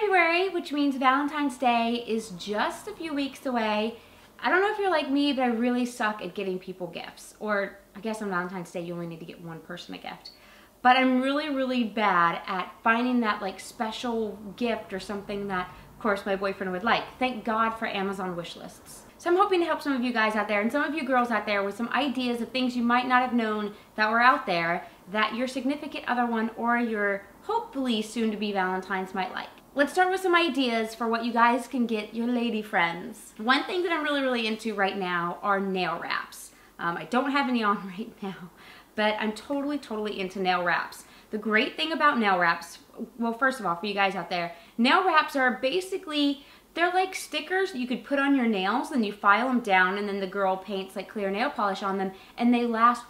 February, which means Valentine's Day is just a few weeks away. I don't know if you're like me, but I really suck at getting people gifts. Or I guess on Valentine's Day you only need to get one person a gift. But I'm really bad at finding that like special gift or something that, of course, my boyfriend would like. Thank God for Amazon wish lists. So I'm hoping to help some of you guys out there and some of you girls out there with some ideas of things you might not have known that were out there that your significant other one or your hopefully soon-to-be Valentine's might like. Let's start with some ideas for what you guys can get your lady friends. One thing that I'm really into right now are nail wraps. I don't have any on right now, but I'm totally into nail wraps. The great thing about nail wraps, well, first of all, for you guys out there, nail wraps are basically, they're like stickers you could put on your nails and you file them down and then the girl paints like clear nail polish on them and they last,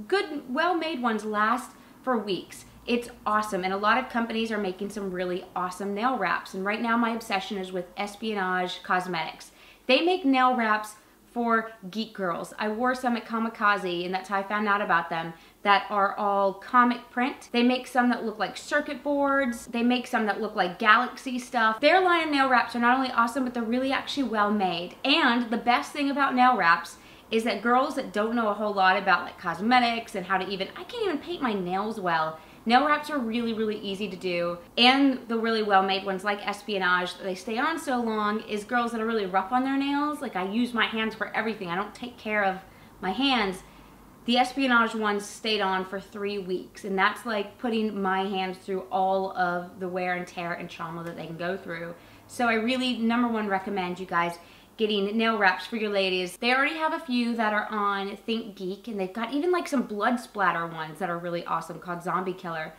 good, well-made ones last for weeks. It's awesome, and a lot of companies are making some really awesome nail wraps, and right now my obsession is with Espionage Cosmetics. They make nail wraps for geek girls. I wore some at Kamikaze, and that's how I found out about them, that are all comic print. They make some that look like circuit boards. They make some that look like galaxy stuff. Their line of nail wraps are not only awesome, but they're really actually well made. And the best thing about nail wraps is that girls that don't know a whole lot about like cosmetics and how to even, I can't even paint my nails well. Nail wraps are really easy to do, and the really well-made ones like Espionage, they stay on so long, is girls that are really rough on their nails. Like I use my hands for everything. I don't take care of my hands. The Espionage ones stayed on for 3 weeks, and that's like putting my hands through all of the wear and tear and trauma that they can go through. So I really, #1, recommend you guys getting nail wraps for your ladies. They already have a few that are on Think Geek, and they've got even like some blood splatter ones that are really awesome called Zombie Killer.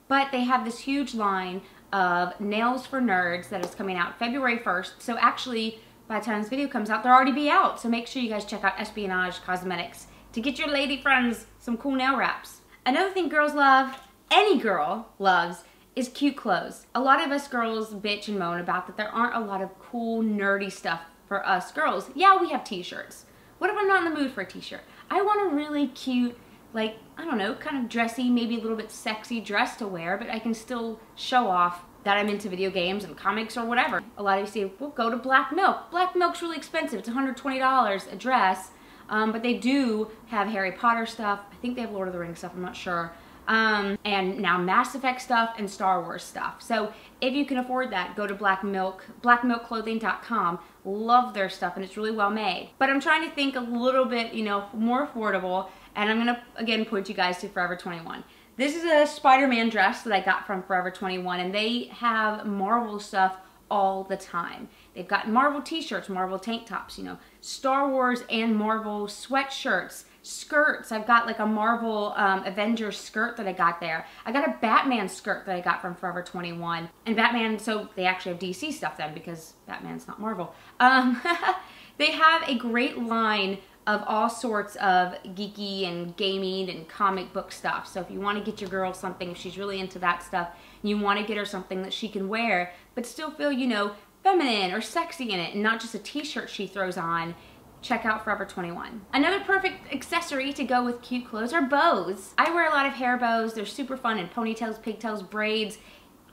But they have this huge line of Nails for Nerds that is coming out February 1st. So actually, by the time this video comes out, they'll already be out. So make sure you guys check out Espionage Cosmetics to get your lady friends some cool nail wraps. Another thing girls love, any girl loves, is cute clothes. A lot of us girls bitch and moan about that there aren't a lot of cool, nerdy stuff for us girls. Yeah, we have t-shirts. What if I'm not in the mood for a t-shirt? I want a really cute, like, I don't know, kind of dressy, maybe a little bit sexy dress to wear, but I can still show off that I'm into video games and comics or whatever. A lot of you say, well, go to Black Milk. Black Milk's really expensive. It's $120 a dress, but they do have Harry Potter stuff. I think they have Lord of the Rings stuff, I'm not sure. And now Mass Effect stuff and Star Wars stuff. So if you can afford that, go to Black Milk, blackmilkclothing.com. Love their stuff, and it's really well made. But I'm trying to think a little bit, you know, more affordable, and I'm gonna again point you guys to Forever 21. This is a Spider-Man dress that I got from Forever 21, and they have Marvel stuff all the time. They've got Marvel t-shirts, Marvel tank tops, you know, Star Wars and Marvel sweatshirts, skirts. I've got like a Marvel Avengers skirt that I got there. I got a Batman skirt that I got from Forever 21. And Batman, so they actually have DC stuff then because Batman's not Marvel. They have a great line of all sorts of geeky and gaming and comic book stuff. So if you want to get your girl something, if she's really into that stuff, and you want to get her something that she can wear, but still feel, you know, feminine or sexy in it, and not just a t-shirt she throws on, check out Forever 21. Another perfect accessory to go with cute clothes are bows. I wear a lot of hair bows. They're super fun in ponytails, pigtails, braids,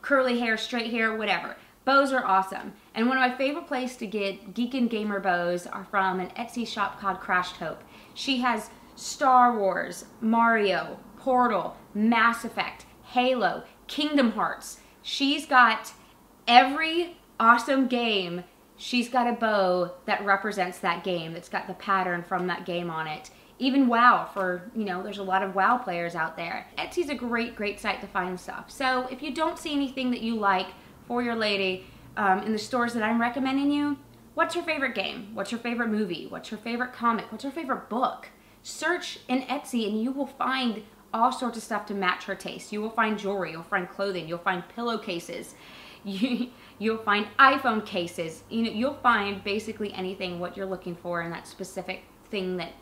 curly hair, straight hair, whatever. Bows are awesome. And one of my favorite places to get geek and gamer bows are from an Etsy shop called Crashed Hope. She has Star Wars, Mario, Portal, Mass Effect, Halo, Kingdom Hearts. She's got every awesome game. She's got a bow that represents that game, that's got the pattern from that game on it. Even WoW, for, you know, there's a lot of WoW players out there. Etsy's a great site to find stuff. So if you don't see anything that you like for your lady in the stores that I'm recommending you, what's your favorite game? What's your favorite movie? What's your favorite comic? What's your favorite book? Search in Etsy and you will find all sorts of stuff to match her taste. You will find jewelry, you'll find clothing, you'll find pillowcases. You'll find iPhone cases. You know, you'll find basically anything what you're looking for in that specific thing that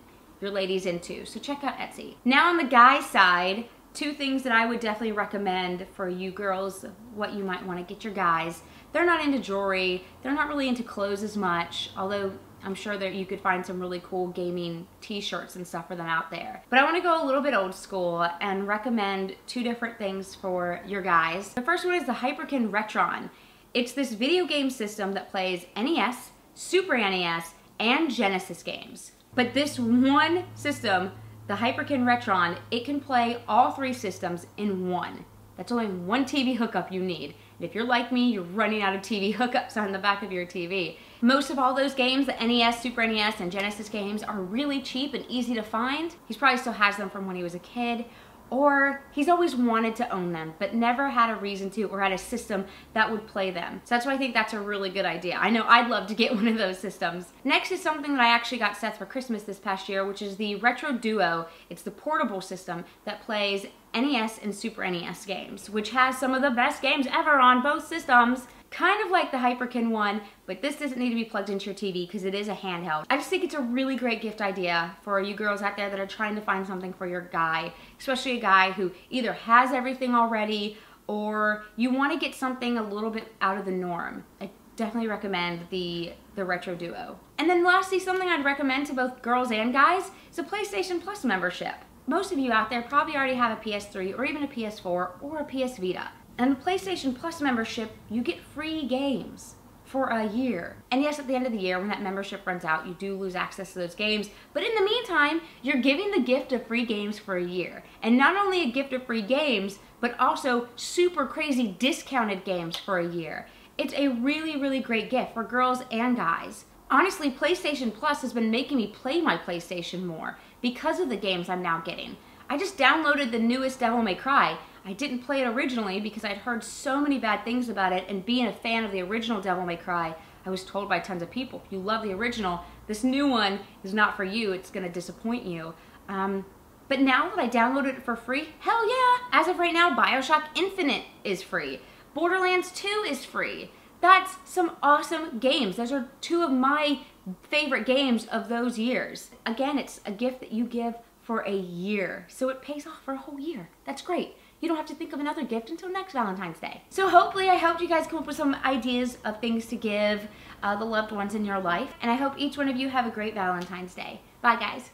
your lady's into. So check out Etsy. Now on the guy side, 2 things that I would definitely recommend for you girls, what you might want to get your guys. They're not into jewelry. They're not really into clothes as much, although I'm sure that you could find some really cool gaming t-shirts and stuff for them out there. But I want to go a little bit old school and recommend 2 different things for your guys. The first one is the Hyperkin Retron. It's this video game system that plays NES, Super NES, and Genesis games. But this one system, the Hyperkin Retron, it can play all 3 systems in one. That's only one TV hookup you need. And if you're like me, you're running out of TV hookups on the back of your TV. Most of all those games, the NES, Super NES, and Genesis games, are really cheap and easy to find. He probably still has them from when he was a kid, or he's always wanted to own them, but never had a reason to or had a system that would play them. So that's why I think that's a really good idea. I know I'd love to get one of those systems. Next is something that I actually got Seth for Christmas this past year, which is the Retro Duo. It's the portable system that plays NES and Super NES games, which has some of the best games ever on both systems. Kind of like the Hyperkin one, but this doesn't need to be plugged into your TV because it is a handheld. I just think it's a really great gift idea for you girls out there that are trying to find something for your guy, especially a guy who either has everything already or you want to get something a little bit out of the norm. I definitely recommend the Retro Duo. And then lastly, something I'd recommend to both girls and guys is a PlayStation Plus membership. Most of you out there probably already have a PS3 or even a PS4 or a PS Vita. And the PlayStation Plus membership, you get free games for a year. And yes, at the end of the year, when that membership runs out, you do lose access to those games. But in the meantime, you're giving the gift of free games for a year. And not only a gift of free games, but also super crazy discounted games for a year. It's a really, really great gift for girls and guys. Honestly, PlayStation Plus has been making me play my PlayStation more because of the games I'm now getting. I just downloaded the newest Devil May Cry. I didn't play it originally because I'd heard so many bad things about it, and being a fan of the original Devil May Cry, I was told by tons of people, if you love the original, this new one is not for you, it's gonna disappoint you. But now that I downloaded it for free, hell yeah! As of right now, BioShock Infinite is free. Borderlands 2 is free. That's some awesome games. Those are 2 of my favorite games of those years. Again, it's a gift that you give for a year, so it pays off for a whole year. That's great. You don't have to think of another gift until next Valentine's Day. So hopefully I helped you guys come up with some ideas of things to give the loved ones in your life. And I hope each one of you have a great Valentine's Day. Bye guys.